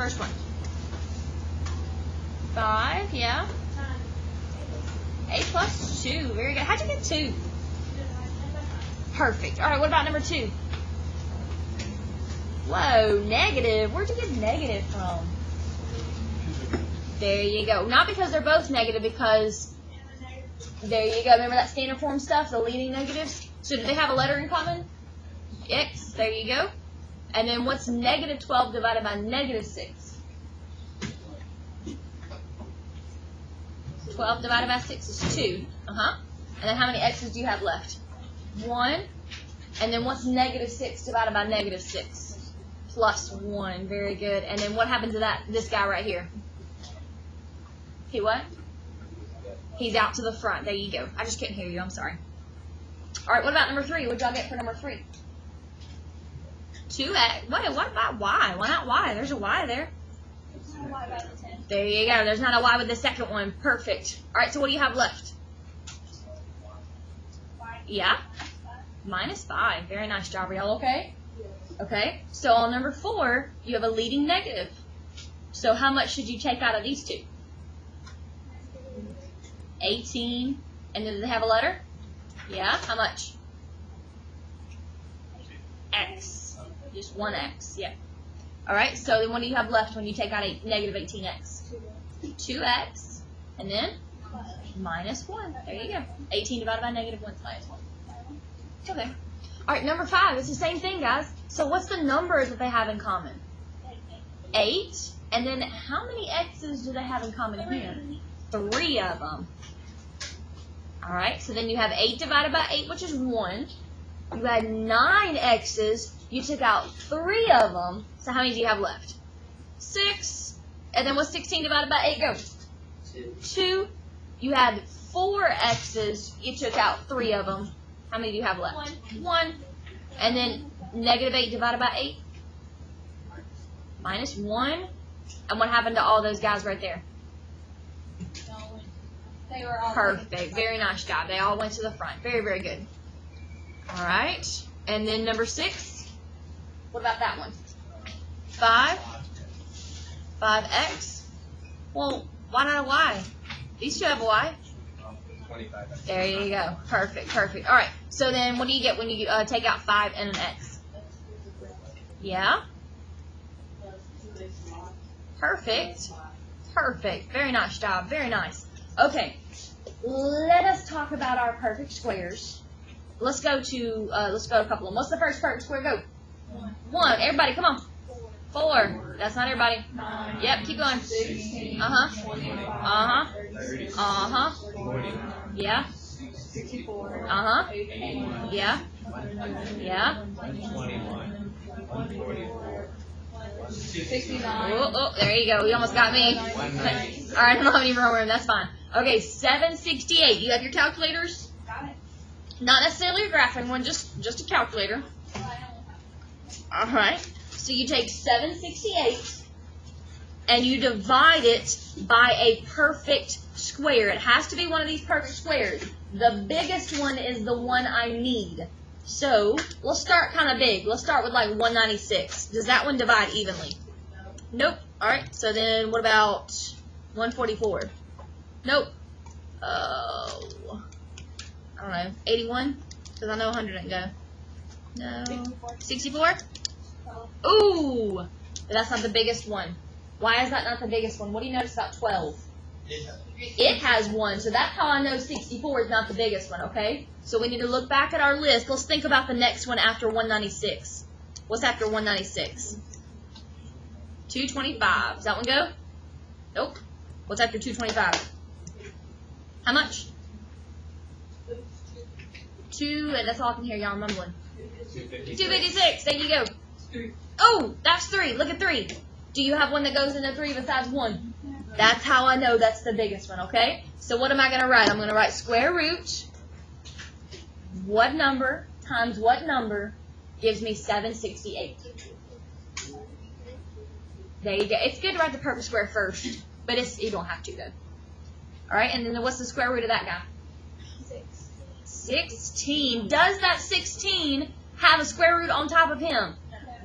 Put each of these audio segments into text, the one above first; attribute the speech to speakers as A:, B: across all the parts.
A: first one? 5, yeah. 8 plus 2. Very good. How'd you get 2? Perfect. All right, what about number 2? Whoa, negative. Where'd you get negative from? There you go. Not because they're both negative, because there you go. Remember that standard form stuff, the leading negatives? So do they have a letter in common? X. There you go. And then what's negative 12 divided by negative 6? 12 divided by 6 is 2. And then how many x's do you have left? 1. And then what's negative 6 divided by negative 6? Plus 1. Very good. And then what happened to this guy right here? He what? He's out to the front. There you go. I just couldn't hear you. I'm sorry. All right, what about number 3? What did y'all get for number 3? 2x. What about y? Why not y? There's a y there. There you go. There's not a y with the second one. Perfect. All right, so what do you have left? Yeah. Minus 5. Very nice job. Are y'all okay? Okay. So on number 4, you have a leading negative. So how much should you take out of these two? 18. And then do they have a letter? Yeah. How much? X. Just one x. Yeah. All right. So then what do you have left when you take out negative 18x? 2x. And then minus 1. There you go. 18 divided by negative 1 is minus 1. Okay. All right. Number 5. It's the same thing, guys. So what's the numbers that they have in common? 8. And then how many x's do they have in common here? 3 of them. All right. So then you have 8 divided by 8, which is 1. You had 9 x's. You took out 3 of them. So how many do you have left? 6. And then what's 16 divided by 8 go? 2. You had 4 x's. You took out 3 of them. How many do you have left? 1. And then negative 8 divided by 8? Minus 1. And what happened to all those guys right there?
B: They were all
A: perfect. Very nice job. They all went to the front. Very, very good. All right. And then number 6. What about that one? 5. 5x. Well, why not a y? These two have a y.
C: 25.
A: There you go. Perfect, perfect. All right. So then what do you get when you take out 5 and an x? Yeah? Perfect. Perfect. Very nice job. Very nice. Okay. Let us talk about our perfect squares. Let's go to a couple of them. What's the first perfect square? Go. 1. Everybody, come on. 4. That's not everybody.
B: 9.
A: Yep, keep going.
B: 16.
A: Uh-huh.
B: 25.
A: Uh-huh.
B: 30.
A: Uh-huh.
B: 40.
A: Yeah.
B: 64.
A: Uh-huh.
B: 81.
A: Yeah.
B: 100.
A: Yeah.
C: 121. 144.
B: 69.
A: Oh, there you go. You almost got me.
C: 190.
A: All right, I don't have any more room. That's fine. Okay, 768. You have your calculators?
B: Got it.
A: Not necessarily a graphing one, just a calculator. All right. So you take 768 and you divide it by a perfect square. It has to be one of these perfect squares. The biggest one is the one I need. So let's start kind of big. Let's start with like 196. Does that one divide evenly? Nope. All right. So then what about 144? Nope. Oh, I don't know. 81? Because I know 100 ain't go. No. 64? Ooh. But that's not the biggest one. Why is that not the biggest one? What do you notice about 12? It has 1. So that's how I know 64 is not the biggest one, okay? So we need to look back at our list. Let's think about the next one after 196. What's after 196? 225. Does that one go? Nope. What's after 225? How much? 2, and that's all I can hear y'all mumbling. 256. There you go. Oh, that's 3. Look at 3. Do you have one that goes into 3 besides 1? That's how I know that's the biggest one, okay? So what am I going to write? I'm going to write square root. What number times what number gives me 768? There you go. It's good to write the perfect square first, but you don't have to, though. All right, and then what's the square root of that guy? 16. Does that 16 have a square root on top of him?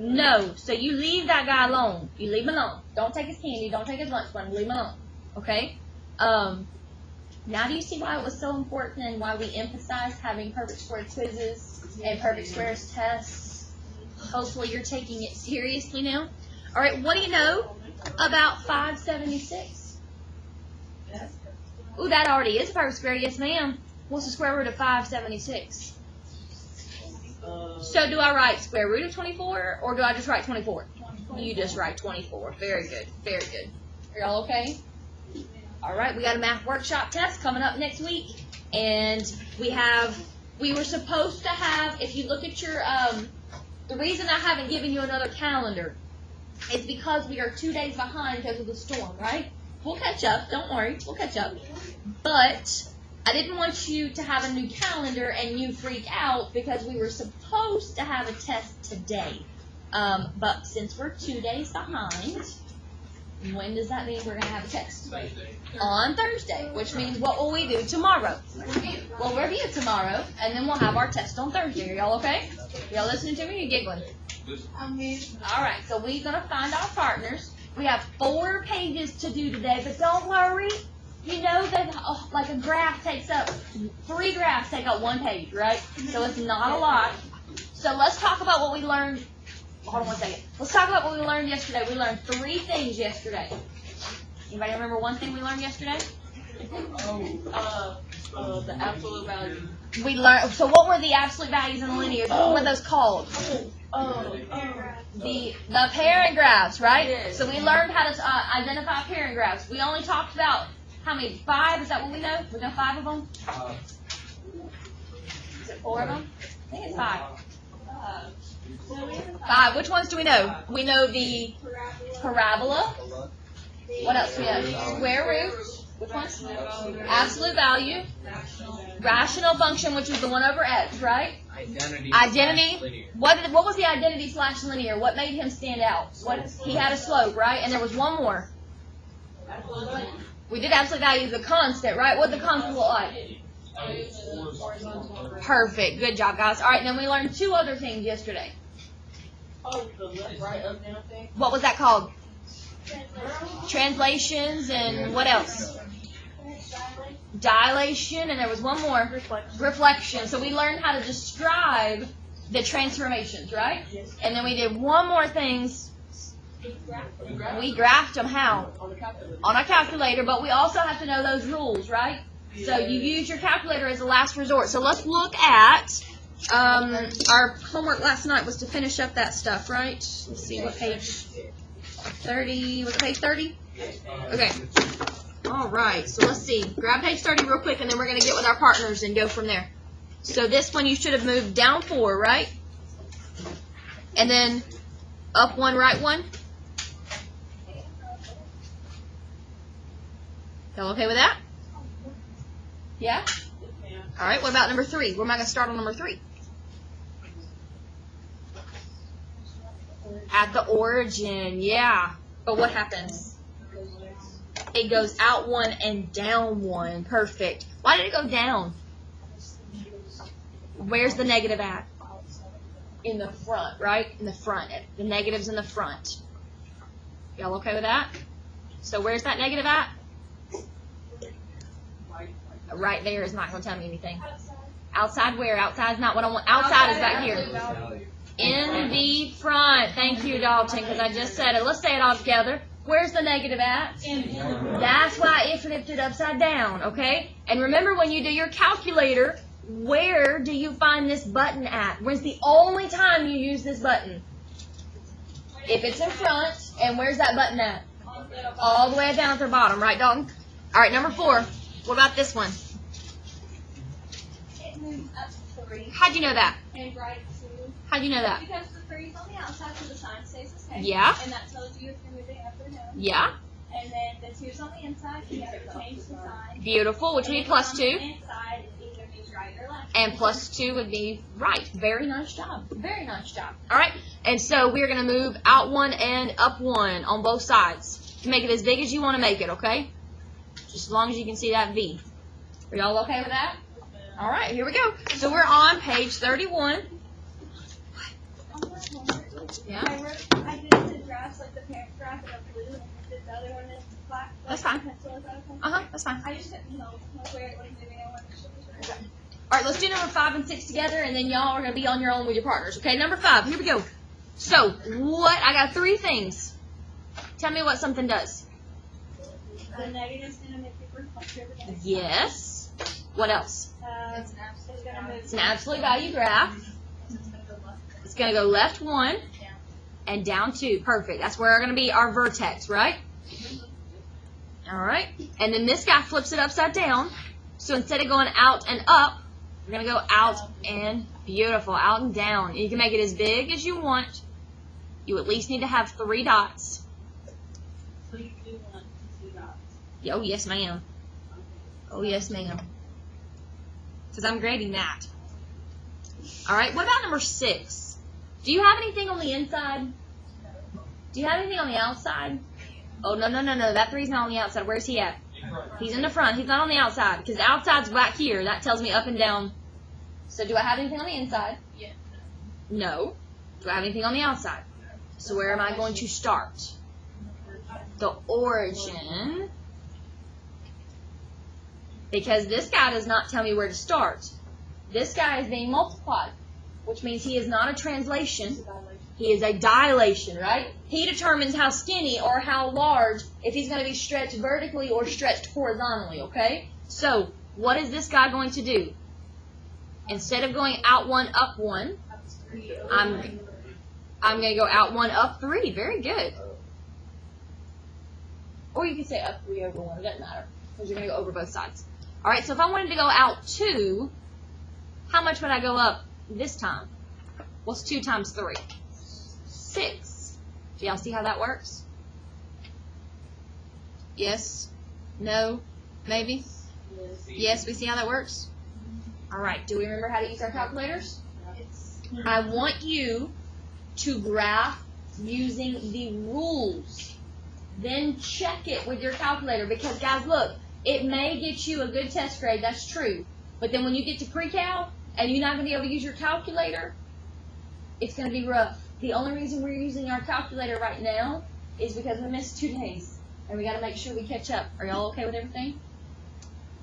A: No. So you leave that guy alone. You leave him alone. Don't take his candy. Don't take his lunch money. Leave him alone. Okay? Now do you see why it was so important and why we emphasize having perfect square quizzes and perfect squares tests? Hopefully you're taking it seriously now. All right, what do you know about 576? Ooh, that already is a perfect square. Yes, ma'am. What's the square root of 576? So do I write square root of 24 or do I just write 24? You just write 24. Very good. Very good. Are y'all okay? All right, we got a math workshop test coming up next week. And we were supposed to have, if you look at your, the reason I haven't given you another calendar is because we are 2 days behind because of the storm, right? We'll catch up. Don't worry. We'll catch up. But I didn't want you to have a new calendar and you freak out because we were supposed to have a test today. But since we're 2 days behind, when does that mean we're going to have a test? On Thursday, which means what will we do tomorrow? We'll review tomorrow, and then we'll have our test on Thursday. Are y'all okay? Y'all listening to me or giggling? All right, so we're going to find our partners. We have 4 pages to do today, but don't worry. You know that like a graph takes up, 3 graphs take up 1 page, right? So it's not a lot. So let's talk about what we learned. Hold on one second. Let's talk about what we learned yesterday. We learned 3 things yesterday. Anybody remember one thing we learned yesterday?
B: The absolute value.
A: We learned. So what were the absolute values in the linear? What were those called? The parent graphs, right?
B: Yes.
A: So we learned how to identify parent graphs. We only talked about how many? 5? Is that what we know? We know 5 of them. Is it 4 of them? I think it's 5. 5. Which ones do we know? We know the parabola. What else do we know? Square root. Which one? Absolute value. Rational function, which is the 1 over x, right? Identity. What was the identity / linear? What made him stand out? He had a slope, right? And there was one more. We did absolute value as a constant, right? What did the constant look like? Perfect. Good job, guys. All right, then we learned 2 other things yesterday.
B: The left, right, up, down thing.
A: What was that called? Translations and what else? Dilation, and there was one more. Reflection. So we learned how to describe the transformations, right?
B: Yes.
A: And then we did one more thing. We graphed them how? On a calculator, but we also have to know those rules, right? So you use your calculator as a last resort. So let's look at our homework last night was to finish up that stuff, right? Let's see what page 30. Was it page 30? Okay. All right. So let's see. Grab page 30 real quick, and then we're going to get with our partners and go from there. So this one you should have moved down 4, right? And then up 1, right 1. Y'all okay with that? Yeah? All right, what about number 3? Where am I going to start on number 3? At the origin, yeah. But what happens? It goes out 1 and down 1. Perfect. Why did it go down? Where's the negative at? In the front, right? In the front. The negative's in the front. Y'all okay with that? So where's that negative at? Right there is not going to tell me anything. Outside where? Outside is not what I want. Outside is back here. In the front. Thank you, Dalton, because I just said it. Let's say it all together. Where's the negative at? That's why it flipped it upside down, okay? And remember when you do your calculator, where do you find this button at? Where's the only time you use this button? If it's in front, and where's that button at? All the way down to the bottom, right, Dalton? All right, number 4. What about this one?
B: It moves up 3.
A: How'd you know that?
B: And right 2.
A: How'd you know that?
B: Because the 3 is on the outside, so the sign stays the same.
A: Yeah.
B: And that tells you if you're moving up or down.
A: Yeah.
B: And then the 2 is on the inside, so you have to change the sign.
A: Beautiful, which would be plus 2.
B: And the inside, it either means right or left.
A: And plus 2 would be right. Very nice job. Very nice job. All right. And so we're going to move out 1 and up 1 on both sides. Make it as big as you want to make it, okay? Just as long as you can see that V. Are y'all okay with that? All right, here we go. So we're on page 31. Yeah.
B: I did the drafts, like the parent draft of blue, and I did the other one in black.
A: That's fine.
B: Pencil, is that okay?
A: That's fine.
B: I just didn't know where it was moving. I wanted to show you.
A: Okay. All right, let's do number 5 and 6 together, and then y'all are going to be on your own with your partners. Okay, number 5. Here we go. So, I got 3 things. Tell me what something does.
B: The negative's going to make it reflective again.
A: Yes. What else?
B: It's going to move.
A: It's an absolute value graph. It's going to go left 1 and down 2. Perfect. That's where are going to be our vertex, right? All right. And then this guy flips it upside down. So instead of going out and up, we're going to go out and beautiful, out and down. You can make it as big as you want. You at least need to have 3 dots.
B: So you do want 2 dots.
A: Oh, yes, ma'am. Oh, yes, ma'am. Because I'm grading that. All right. What about number 6? Do you have anything on the inside? Do you have anything on the outside? Oh, no. That 3's not on the outside. Where's he at? He's in the front. He's not on the outside. Because the outside's back here. That tells me up and down. So do I have anything on the inside?
B: Yeah.
A: No. Do I have anything on the outside? So where am I going to start? The origin. Because this guy does not tell me where to start. This guy is being multiplied, which means he is not a translation. He is a dilation, right? He determines how skinny or how large, if he's going to be stretched vertically or stretched horizontally, okay? So, what is this guy going to do? Instead of going out 1, up 1, I'm going to go out 1, up 3. Very good. Or you can say up 3 over 1. It doesn't matter, because you're going to go over both sides. All right, so if I wanted to go out 2, how much would I go up this time? What's 2 times 3? 6. Do y'all see how that works? Yes? No? Maybe? Yes, we see how that works? All right, do we remember how to use our calculators? I want you to graph using the rules. Then check it with your calculator because, guys, look, it may get you a good test grade, that's true. But then when you get to pre-cal and you're not going to be able to use your calculator, it's going to be rough. The only reason we're using our calculator right now is because we missed 2 days. And we got to make sure we catch up. Are y'all okay with everything?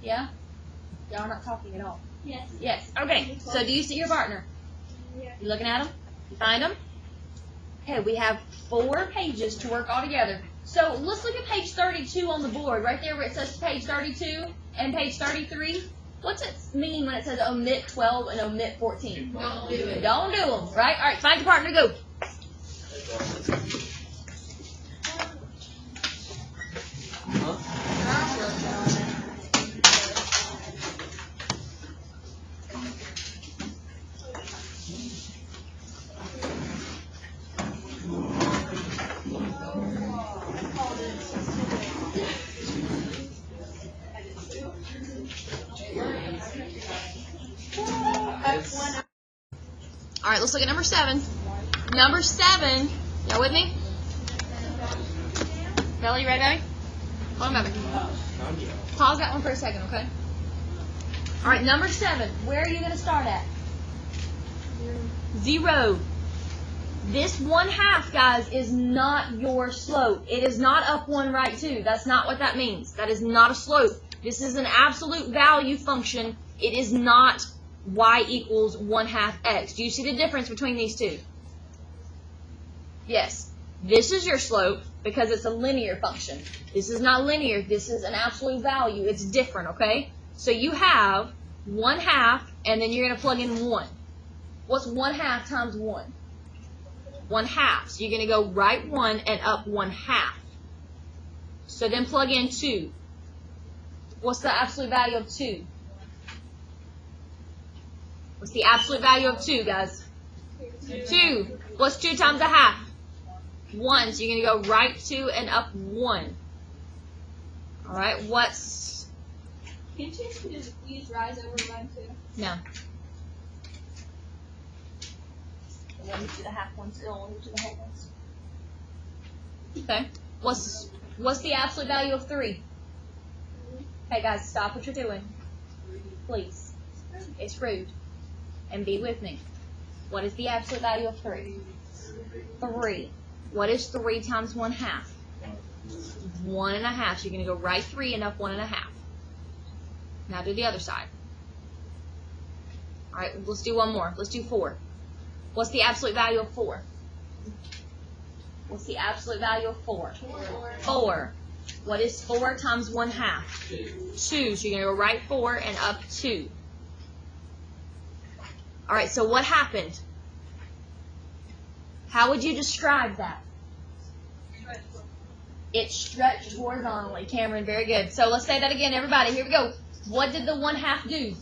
A: Yeah? Y'all are not talking at all.
B: Yes.
A: Yes. Okay. So do you see your partner?
B: Yeah.
A: You looking at them? You find them? Okay, we have 4 pages to work all together. So let's look at page 32 on the board, right there where it says page 32 and page 33. What's it mean when it says omit 12 and omit 14? Don't do it. Don't do them, right? All right, find your partner, go. All right, let's look at number 7. Number 7, y'all with me? Bella, you ready, baby? Hold on, baby. Pause that one for a second, okay? All right, number 7. Where are you going to start at? 0. This 1/2, guys, is not your slope. It is not up 1, right 2. That's not what that means. That is not a slope. This is an absolute value function. It is not y equals 1/2 x. Do you see the difference between these two? Yes. This is your slope because it's a linear function. This is not linear. This is an absolute value. It's different, okay? So you have 1/2, and then you're going to plug in 1. What's 1/2 times 1? 1/2. So you're going to go right 1 and up 1/2. So then plug in 2. What's the absolute value of 2? What's the absolute value of 2, guys? 2. What's 2 times 1/2? 1. So you're going to go right 2 and up 1. All right, what's...
B: Can't you just use rise over line 2?
A: No. Let me do the half one still. Let me do the whole ones. Okay. What's the absolute value of 3? Hey, guys, stop what you're doing. Please. It's rude. And be with me. What is the absolute value of 3? 3. What is 3 times 1/2? 1 1/2. You're going to go right 3 and up 1 1/2. Now do the other side. All right, let's do one more. Let's do 4. What's the absolute value of 4? What's the absolute value of 4? 4. What is 4 times 1/2? 2. So you're going to go right 4 and up 2. All right, so what happened? How would you describe that? It stretched horizontally. Cameron, very good. So let's say that again, everybody. Here we go. What did the 1/2 do?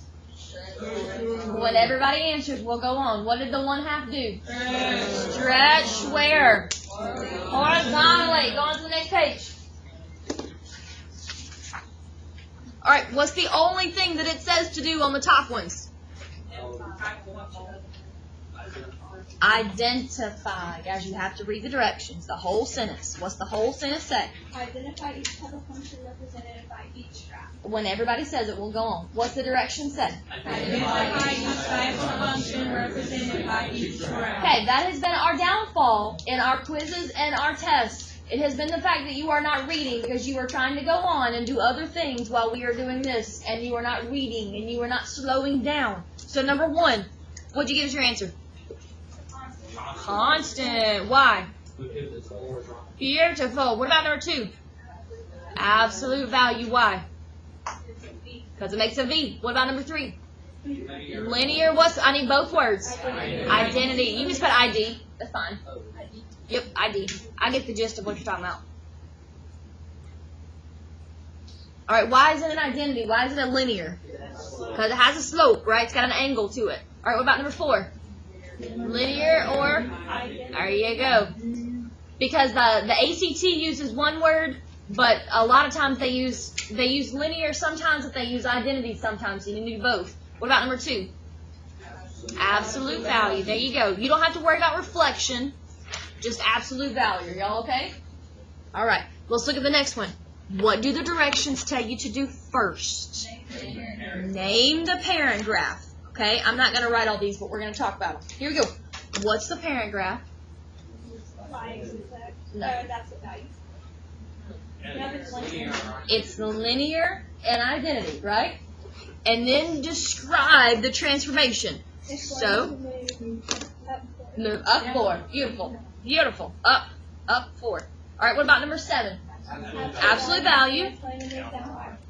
A: When everybody answers, we'll go on. What did the 1/2 do? Stretch where? Horizontally. Go on to the next page. All right, what's the only thing that it says to do on the top ones? Identify. Guys, you have to read the directions, the whole sentence. What's the whole sentence say?
B: Identify each type of function represented by each graph.
A: When everybody says it, we'll go on. What's the direction say?
D: Identify each type of function represented by each graph.
A: Okay, that has been our downfall in our quizzes and our tests. It has been the fact that you are not reading because you are trying to go on and do other things while we are doing this, and you are not reading and you are not slowing down. So number 1, what'd you give as your answer? Constant. Why? Beautiful. What about number 2? Absolute value. Why? Because it makes a V. What about number 3? Linear. What's? I need both words. Identity. You can just put ID. That's fine. Yep, ID. I get the gist of what you're talking about. All right. Why is it an identity? Why is it a linear? Because it has a slope, right? It's got an angle to it. All right. What about number 4? Linear or? There you go. Because the ACT uses one word, but a lot of times they use linear sometimes, if they use identity sometimes. You need to do both. What about number 2? Absolute value. There you go. You don't have to worry about reflection, just absolute value. Y'all okay? All right. Let's look at the next one. What do the directions tell you to do first? Name the parent graph. Okay, I'm not going to write all these, but we're going to talk about them. Here we go. What's the parent graph? No.
B: That's the value.
A: It's linear and identity, right? And then describe the transformation. So, move up 4. Beautiful. Beautiful. Up 4. All right, what about number 7? Absolute value.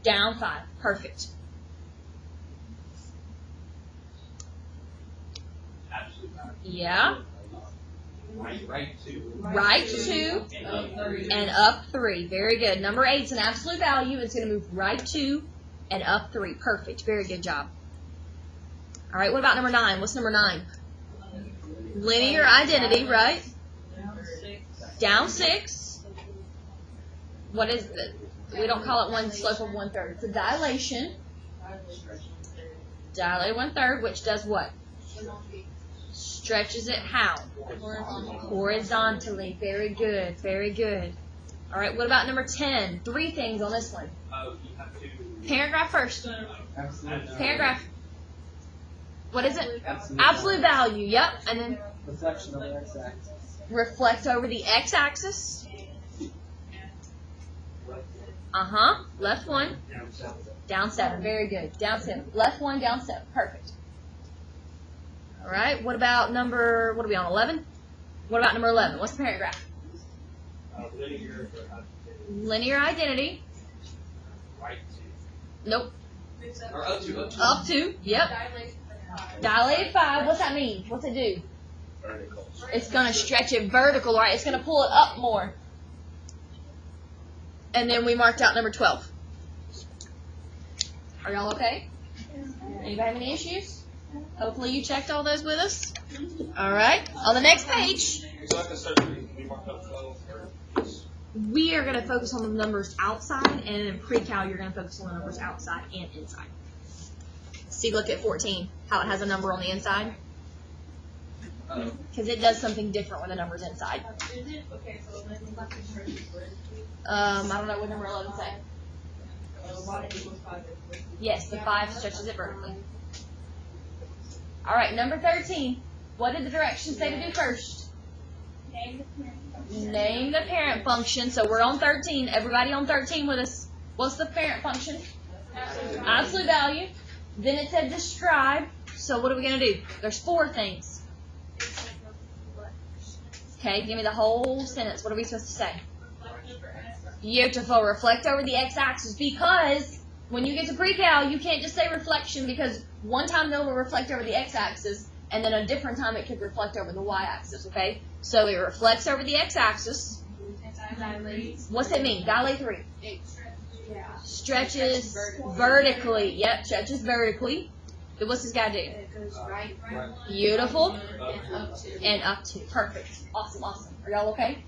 A: Down 5. Perfect. Yeah.
C: Right 2.
A: Right 2 and up 3. Very good. Number 8 is an absolute value. It's going to move right 2 and up 3. Perfect. Very good job. All right, what about number 9? What's number 9? Linear identity, right? Down 6. What is it? We don't call it one slope of 1/3. It's a dilation. Dilated 1/3, which does what? Stretches it how? Horizontally. Very good. Very good. All right, what about number 10? 3 things on this one. Parent graph first. Parent graph. What is it? Absolute value. Yep. And then
E: Reflection over x-axis.
A: reflect over the x-axis. Left 1. Down 7. Very good. Down 7. Left 1, down 7. Perfect. All right. What about number, what are we on, 11? What about number 11? What's the parent graph? Linear identity.
C: Right
A: Nope.
C: 2. Or up 2.
A: Up 2. Yep. Dilated 5. What's that mean? What's it do?
C: Vertical.
A: It's going to stretch it vertical, right? It's going to pull it up more. And then we marked out number 12. Are y'all okay? Anybody have any issues? Hopefully you checked all those with us. All right. On the next page,
C: So at the certain we marked up 12 or
A: we are going to focus on the numbers outside, and in pre-cal, you're going to focus on the numbers outside and inside. See, look at 14, how it has a number on the inside. Because it does something different when the number's inside. I don't know what number 11 say. Yes, the 5 stretches it vertically. All right, number 13. What did the directions say to do first? Name the parent function. So we're on 13. Everybody on 13 with us. What's the parent function? Absolute value. Then it said describe. So what are we going to do? There's 4 things. Okay, give me the whole sentence. What are we supposed to say? Beautiful. Reflect over the x-axis, because when you get to pre-cal, you can't just say reflection, because one time it will reflect over the x-axis, and then a different time it could reflect over the y-axis, okay? So it reflects over the x-axis. What's that mean? Dilate 3. Stretches vertically. Yep, stretches vertically. Then what's this guy do? Beautiful. And up to. Perfect. Awesome, awesome. Are y'all okay?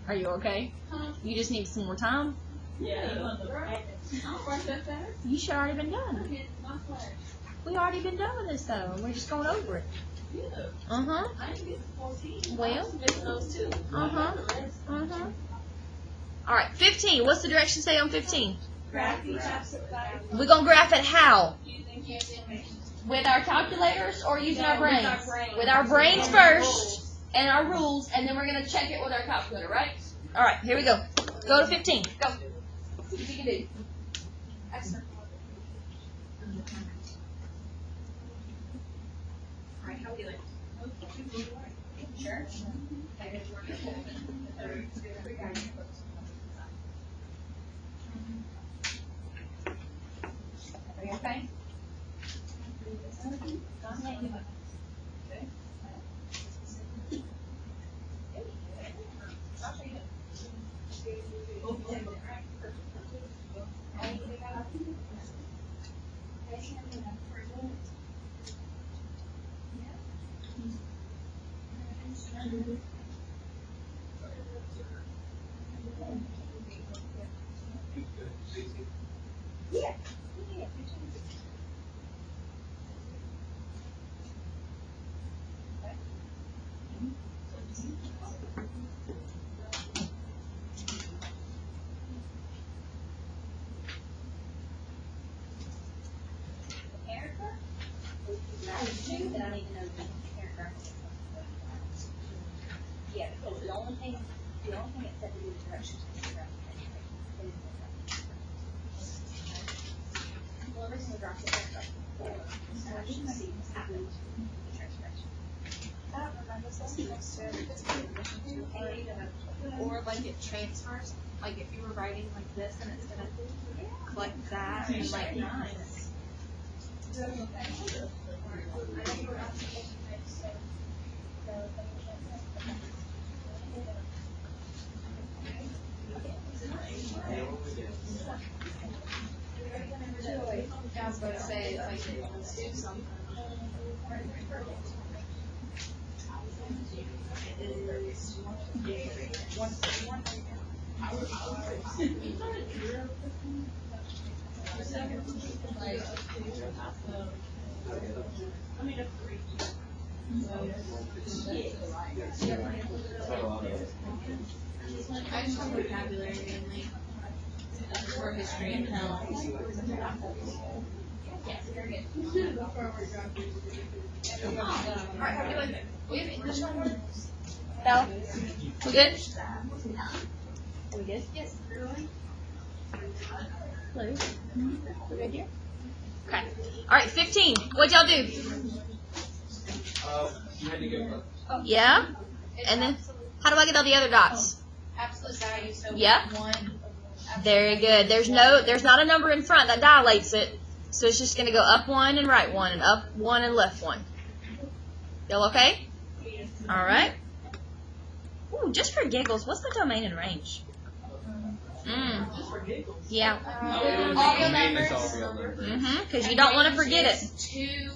A: Are you okay? You just need some more time? You should already been done. We already been done with this though, and we're just going over it. Uh-huh. Well. Uh-huh. Uh-huh. Alright, 15. What's the direction say on 15? We're going to graph it how? With our calculators or using our brains? With our brains first and our rules, and then we're going to check it with our calculator, right? Alright, here we go. Go to 15. Go. See what you can do. Excellent. Alright, how are we doing? Sure. Are you okay? Yeah, because the only thing it said to do was directions. Well, every single drop is
B: Or like it transfers, like if you were writing like this and it's gonna collect that and like nice. I was going to say, like, do something. I just have vocabulary mainly for history and health.
A: Yes, very good. Alright, how are we doing? We have English one. Bella? We good? Are we good?
B: Yes.
A: Blue? We good here? Okay. Alright, 15. What'd y'all do?
C: You had to go.
A: Yeah? And then, how do I get all the other dots?
B: Absolute value, so
A: Yep.
B: 1.
A: Very good. There's not a number in front that dilates it. So it's just going to go up 1 and right 1 and up 1 and left 1. Y'all okay? All right. Ooh, just for giggles, what's the domain and range? Yeah.
B: All real numbers.
A: Because you don't want to forget it.
B: 2.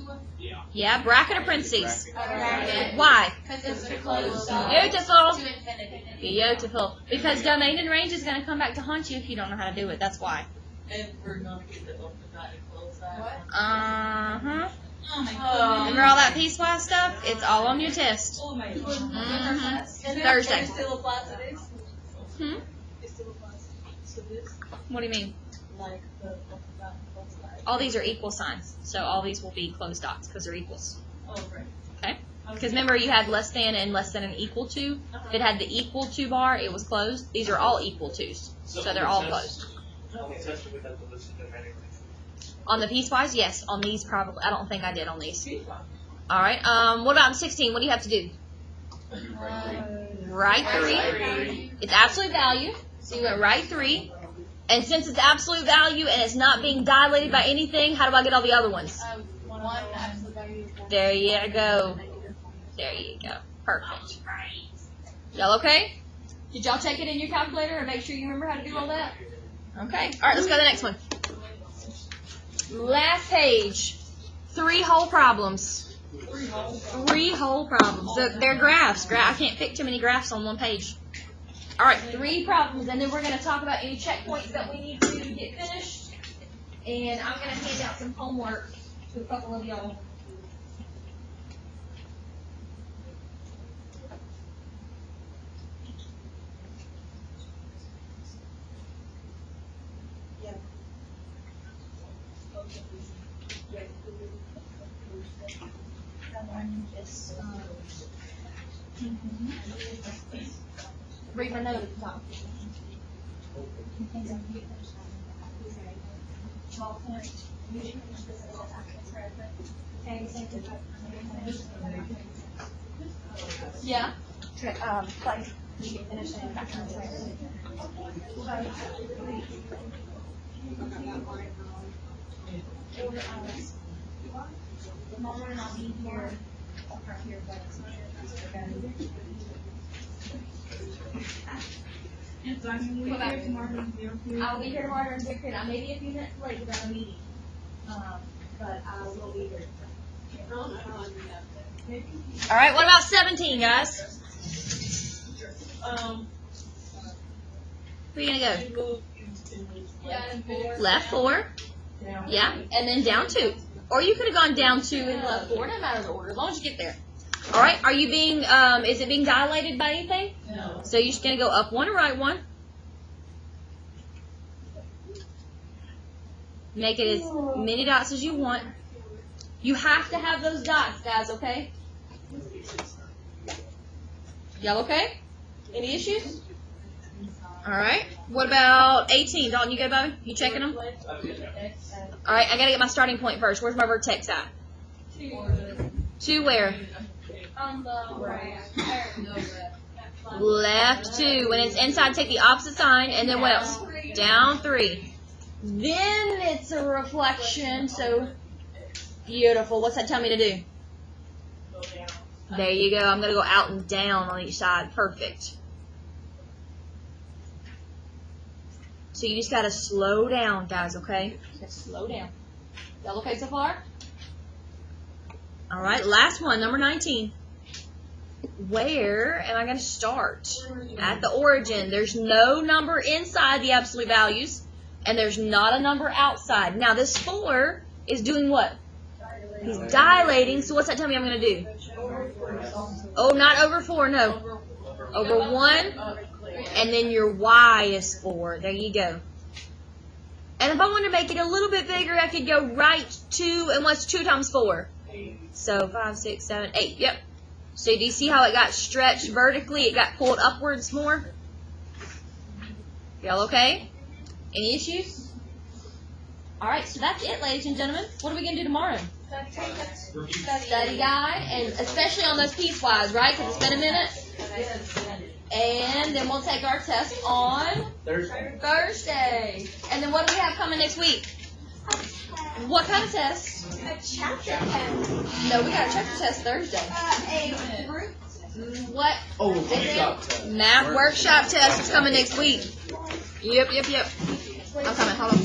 A: Yeah, bracket or parentheses.
B: Bracket.
A: Why?
B: Because it's a closed
A: Beautiful.
B: to infinity.
A: Beautiful. Because domain and range is going to come back to haunt you if you don't know how to do it. That's why.
F: And we're gonna get the open dot and close that.
B: What?
A: Uh-huh.
F: Oh my god.
A: Remember all that piecewise stuff? It's all on your test.
F: Oh my god.
A: Mm-hmm. Thursday.
F: It still applies to this?
A: Hmm?
F: It still applies to this?
A: What do you mean?
F: Like the open dot and close that.
A: All these are equal signs. So all these will be closed dots because they're equals.
F: Oh, right.
A: Okay? Because remember, you had less than and less than and equal to. If it had the equal to bar, it was closed. These are all equal tos, so they're all closed.
C: On the test, we have to listen to them anyway.
A: On the piecewise, yes. On these, probably. I don't think I did on these. All right. What about in 16? What do you have to do? Right 3. It's absolute value. So you went right 3. And since it's absolute value and it's not being dilated by anything, how do I get all the other ones?
B: One absolute value.
A: There you go. There you go. Perfect. Y'all okay? Did y'all check it in your calculator and make sure you remember how to do all that? Okay. All right, let's go to the next one. Last page. 3 whole problems. 3 whole problems. So they're graphs. I can't fit too many graphs on one page. All right, 3 problems, and then we're going to talk about any checkpoints that we need to get finished. And I'm going to hand out some homework to a couple of y'all. Read my note at the top. Yeah. Play. You can finish it back on I'll be here tomorrow during Big Creek. I may be a few minutes late because I have a meeting. But I will be here. All right, what about 17, guys? Where are you going to go? Left 4. Yeah, and then down 2. Or you could have gone down 2 and left 4. Doesn't matter the order, as long as you get there. All right, are you being, is it being dilated by anything?
F: No.
A: So you're just going to go up 1 and right 1. Make it as many dots as you want. You have to have those dots, guys, okay? Y'all okay? Any issues? All right. What about 18? Dalton, you good, Bobby? You checking them? All right, I got to get my starting point first. Where's my vertex at? 2 where?
B: On the right.
A: Left 2. When it's inside, take the opposite sign. And then what else? Down 3. Then it's a reflection. So beautiful. What's that tell me to do? There you go. I'm going to go out and down on each side. Perfect. So you just got to slow down, guys, okay? Just slow down. Y'all okay so far? All right, last one, number 19. Where am I going to start? At the origin. There's no number inside the absolute values, and there's not a number outside. Now, this 4 is doing what? He's dilating, so what's that tell me I'm going to do? Oh, not over 4, no. Over 1, and then your y is 4. There you go. And if I want to make it a little bit bigger, I could go right 2, and what's 2 times 4? So 5, 6, 7, 8. Yep. So do you see how it got stretched vertically? It got pulled upwards more? Y'all okay? Any issues? All right, so that's it, ladies and gentlemen. What are we going to do tomorrow? Study guide, and especially on those piecewise, right? Because it's been a minute. And then we'll take our test on Thursday. And then what do we have coming next week? What kind of test?
B: A chapter test.
A: No, we got a chapter test Thursday.
B: A group.
A: What?
C: Oh, workshop.
A: Math workshop test is coming next week. Yep. I'm coming. Hold on.